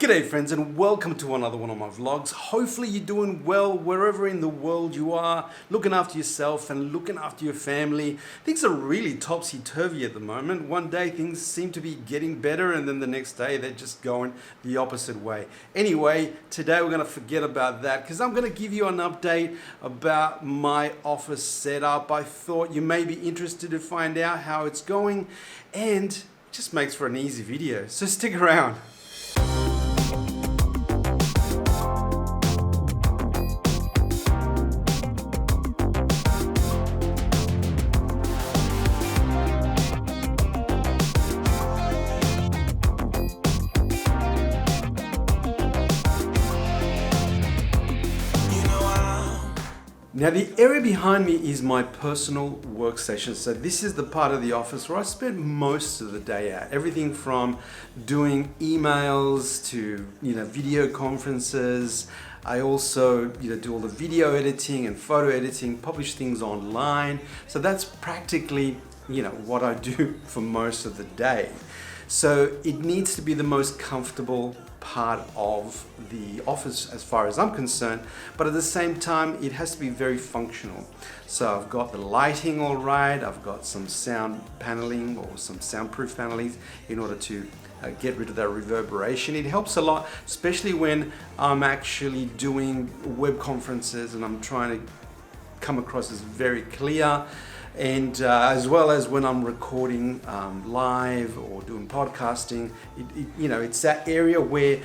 G'day friends and welcome to another one of my vlogs. Hopefully you're doing well wherever in the world you are, looking after yourself and looking after your family. Things are really topsy-turvy at the moment. One day things seem to be getting better and then the next day they're just going the opposite way. Anyway, today we're going to forget about that because I'm going to give you an update about my office setup. I thought you may be interested to find out how it's going and it just makes for an easy video. So stick around. Now the area behind me is my personal workstation. So this is the part of the office where I spend most of the day at. Everything from doing emails to video conferences. I also do all the video editing and photo editing, publish things online. So that's practically what I do for most of the day. So it needs to be the most comfortable part of the office as far as I'm concerned, but at the same time it has to be very functional. So I've got the lighting all right, I've got some sound paneling or some soundproof paneling in order to get rid of that reverberation. It helps a lot, especially when I'm actually doing web conferences and I'm trying to come across as very clear. And as well as when I'm recording live or doing podcasting, it's that area where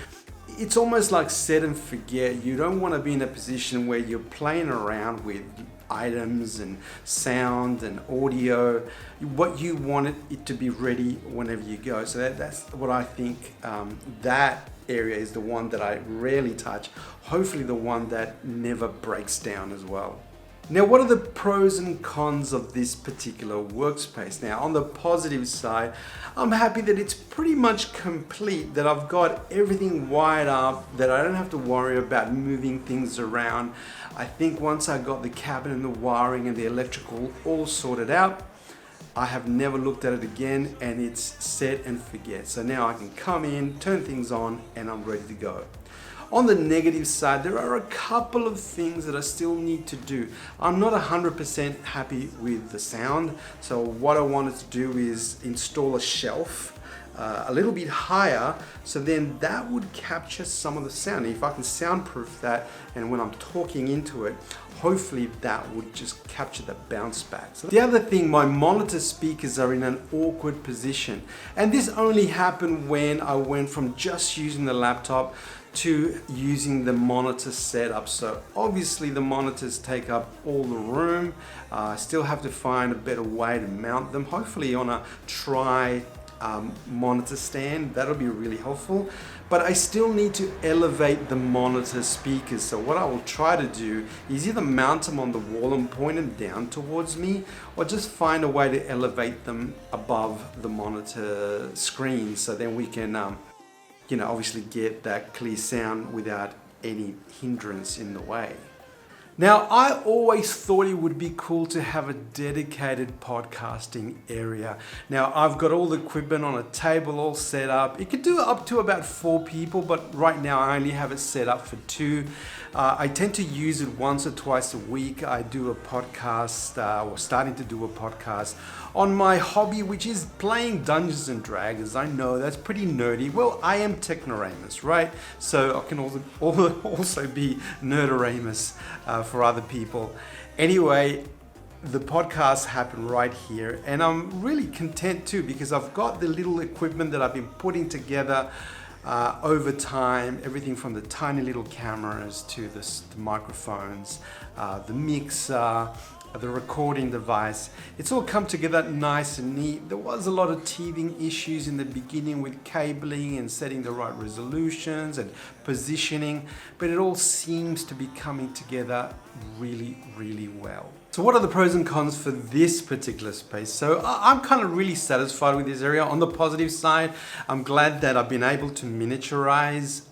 it's almost like set and forget. You don't want to be in a position where you're playing around with items and sound and audio. What you want it to be ready whenever you go. So that's what I think. That area is the one that I rarely touch. Hopefully the one that never breaks down as well. Now, what are the pros and cons of this particular workspace? Now, on the positive side, I'm happy that it's pretty much complete, that I've got everything wired up, that I don't have to worry about moving things around. I think once I got the cabinet and the wiring and the electrical all sorted out, I have never looked at it again and it's set and forget. So now I can come in, turn things on, and I'm ready to go. On the negative side, there are a couple of things that I still need to do. I'm not 100% happy with the sound. So what I wanted to do is install a shelf a little bit higher, so then that would capture some of the sound. If I can soundproof that, and when I'm talking into it, hopefully that would just capture the bounce back. So the other thing, my monitor speakers are in an awkward position. And this only happened when I went from just using the laptop to using the monitor setup. So obviously the monitors take up all the room. I still have to find a better way to mount them, hopefully on a monitor stand. That'll be really helpful. But I still need to elevate the monitor speakers. So what I will try to do is either mount them on the wall and point them down towards me, or just find a way to elevate them above the monitor screen, so then we can obviously get that clear sound without any hindrance in the way. Now, I always thought it would be cool to have a dedicated podcasting area. Now, I've got all the equipment on a table all set up. It could do up to about 4 people, but right now I only have it set up for 2. I tend to use it once or twice a week. I do a podcast, or starting to do a podcast on my hobby, which is playing Dungeons and Dragons. I know that's pretty nerdy. Well, I am Technoramus, right? So I can also be Nerdoramus for other people. Anyway, the podcasts happen right here, and I'm really content too because I've got the little equipment that I've been putting together over time, everything from the tiny little cameras to the microphones, the mixer, the recording device. It's all come together nice and neat. There was a lot of teething issues in the beginning with cabling and setting the right resolutions and positioning, but it all seems to be coming together really, really well. So what are the pros and cons for this particular space? So I'm kind of really satisfied with this area. On the positive side, I'm glad that I've been able to miniaturize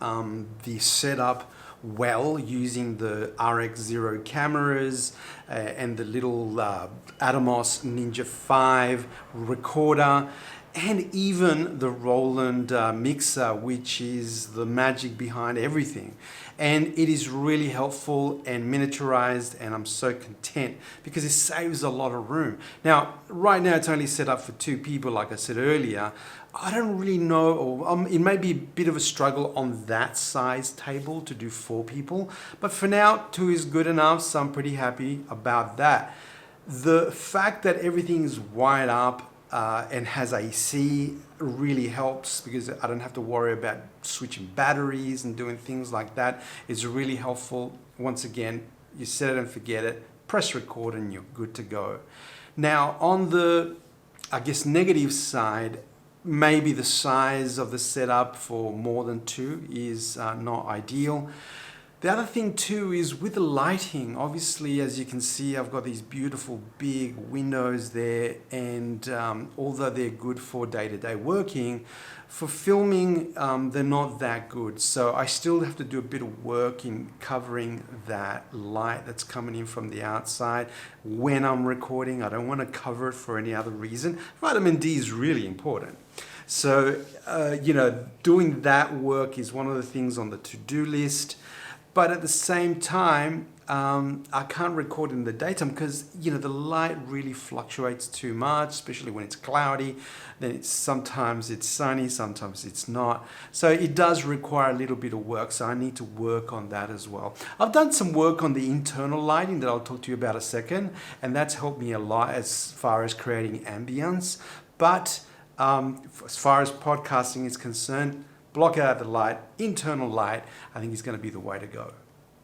the setup well using the RX0 cameras and the little Atomos Ninja 5 recorder. and even the Roland mixer, which is the magic behind everything. And it is really helpful and miniaturized, and I'm so content because it saves a lot of room. Now, right now it's only set up for 2 people, like I said earlier. I don't really know, or it may be a bit of a struggle on that size table to do 4 people, but for now 2 is good enough, so I'm pretty happy about that. The fact that everything is wired up and has AC really helps because I don't have to worry about switching batteries and doing things like that. It's really helpful. Once again, you set it and forget it, press record and you're good to go. Now on the, I guess, negative side, maybe the size of the setup for more than 2 is not ideal. The other thing too is with the lighting. Obviously, as you can see, I've got these beautiful big windows there, and although they're good for day-to-day working, for filming they're not that good. So I still have to do a bit of work in covering that light that's coming in from the outside when I'm recording. I don't want to cover it for any other reason. Vitamin D is really important. So, doing that work is one of the things on the to-do list. But at the same time, I can't record in the daytime because, the light really fluctuates too much, especially when it's cloudy. Then sometimes it's sunny, sometimes it's not. So it does require a little bit of work. So I need to work on that as well. I've done some work on the internal lighting that I'll talk to you about in a second. And that's helped me a lot as far as creating ambience. But as far as podcasting is concerned, block out the light, internal light, I think is going to be the way to go.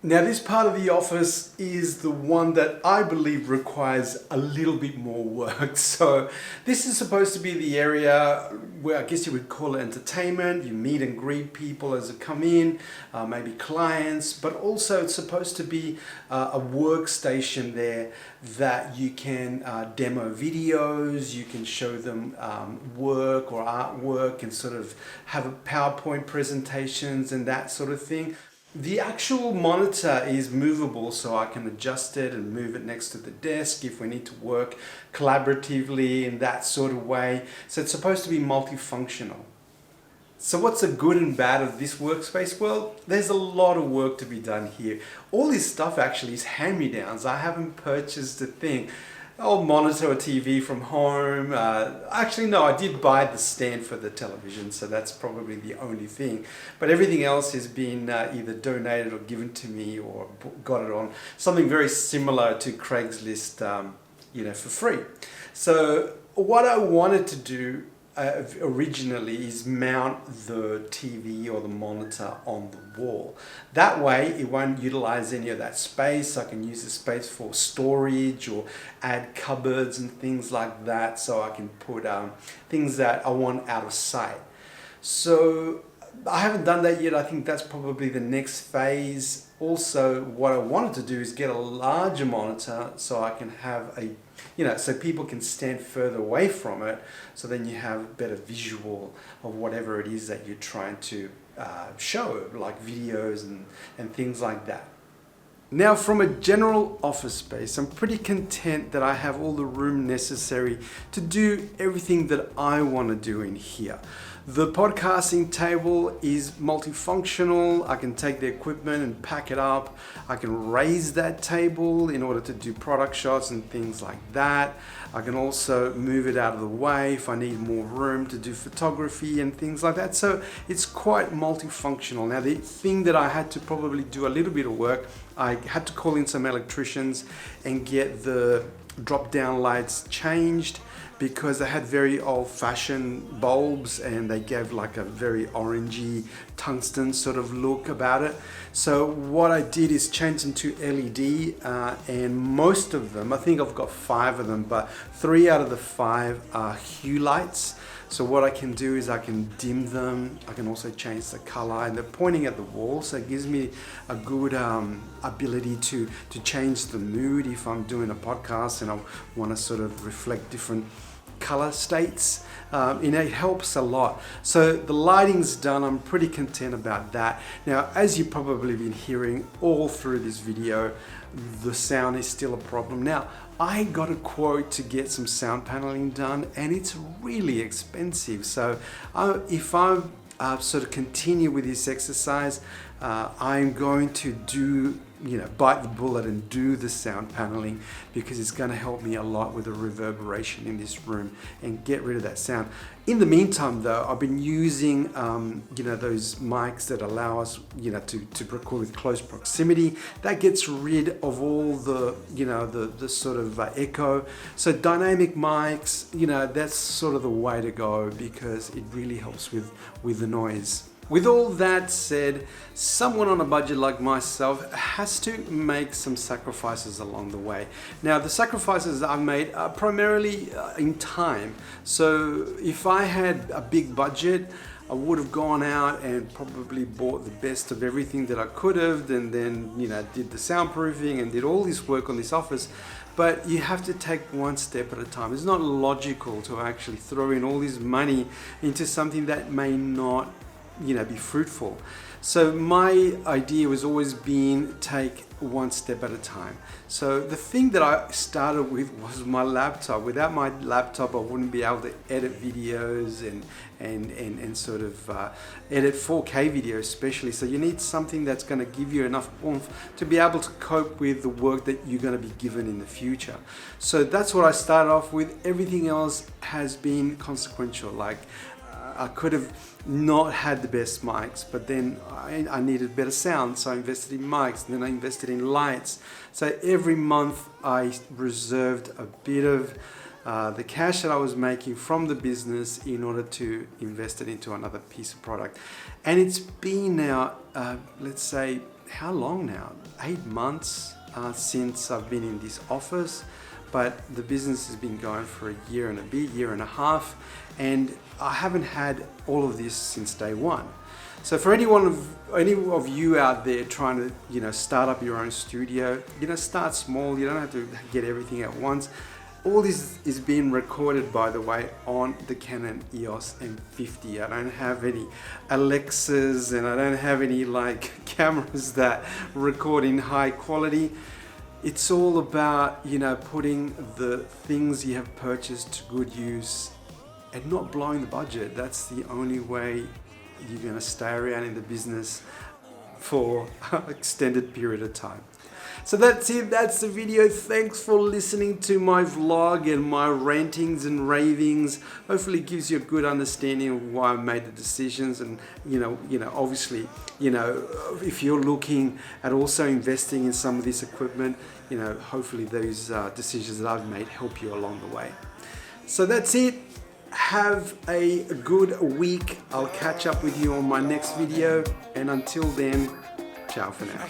Now, this part of the office is the one that I believe requires a little bit more work. So this is supposed to be the area where I guess you would call it entertainment. You meet and greet people as they come in, maybe clients, but also it's supposed to be a workstation there that you can demo videos, you can show them work or artwork and sort of have PowerPoint presentations and that sort of thing. The actual monitor is movable, so I can adjust it and move it next to the desk if we need to work collaboratively in that sort of way. So it's supposed to be multifunctional. So what's the good and bad of this workspace? Well, there's a lot of work to be done here. All this stuff actually is hand-me-downs. I haven't purchased a thing. Old monitor or TV from home. Actually, no, I did buy the stand for the television, so that's probably the only thing. But everything else has been either donated or given to me or got it on something very similar to Craigslist, for free. So what I wanted to do originally is mount the TV or the monitor on the wall. That way it won't utilize any of that space. I can use the space for storage or add cupboards and things like that, so I can put things that I want out of sight. So I haven't done that yet. I think that's probably the next phase. Also, what I wanted to do is get a larger monitor so I can have so people can stand further away from it, so then you have better visual of whatever it is that you're trying to show, like videos and things like that. Now, from a general office space, I'm pretty content that I have all the room necessary to do everything that I want to do in here. The podcasting table is multifunctional. I can take the equipment and pack it up. I can raise that table in order to do product shots and things like that. I can also move it out of the way if I need more room to do photography and things like that. So it's quite multifunctional. Now, the thing that I had to probably do a little bit of work, I had to call in some electricians and get the drop-down lights changed, because they had very old-fashioned bulbs and they gave like a very orangey tungsten sort of look about it. So what I did is change them to LED, and most of them, I think I've got 5 of them, but 3 out of the 5 are hue lights. So what I can do is I can dim them. I can also change the color, and they're pointing at the wall, so it gives me a good ability to change the mood if I'm doing a podcast and I want to sort of reflect different color states. It helps a lot. So the lighting's done. I'm pretty content about that. Now, as you've probably been hearing all through this video, the sound is still a problem. Now, I got a quote to get some sound paneling done, and it's really expensive. So if I sort of continue with this exercise, I'm going to bite the bullet and do the sound paneling, because it's going to help me a lot with the reverberation in this room and get rid of that sound. In the meantime though, I've been using those mics that allow us to record with close proximity. That gets rid of all the sort of echo. So dynamic mics, that's sort of the way to go, because it really helps with the noise. With all that said, someone on a budget like myself has to make some sacrifices along the way. Now, the sacrifices I've made are primarily in time. So if I had a big budget, I would have gone out and probably bought the best of everything that I could have, and then did the soundproofing and did all this work on this office. But you have to take one step at a time. It's not logical to actually throw in all this money into something that may not be fruitful. So my idea was always been take one step at a time. So the thing that I started with was my laptop. Without my laptop, I wouldn't be able to edit videos and sort of edit 4K videos especially. So you need something that's going to give you enough oomph to be able to cope with the work that you're going to be given in the future. So that's what I started off with. Everything else has been consequential. Like I could have not had the best mics, but then I needed better sound, so I invested in mics, and then I invested in lights. So every month I reserved a bit of the cash that I was making from the business in order to invest it into another piece of product. And it's been now, let's say, how long now? 8 months since I've been in this office. But the business has been going for a year and a bit, year and a half, and I haven't had all of this since day one. So for any of you out there trying to start up your own studio, start small. You don't have to get everything at once. All this is being recorded, by the way, on the Canon EOS M50. I don't have any Alexas, and I don't have any cameras that record in high quality. It's all about, putting the things you have purchased to good use and not blowing the budget. That's the only way you're going to stay around in the business for an extended period of time. So that's it. That's the video. Thanks for listening to my vlog and my rantings and ravings. Hopefully it gives you a good understanding of why I made the decisions. And obviously, if you're looking at also investing in some of this equipment, hopefully those decisions that I've made help you along the way. So that's it. Have a good week. I'll catch up with you on my next video. And until then, ciao for now.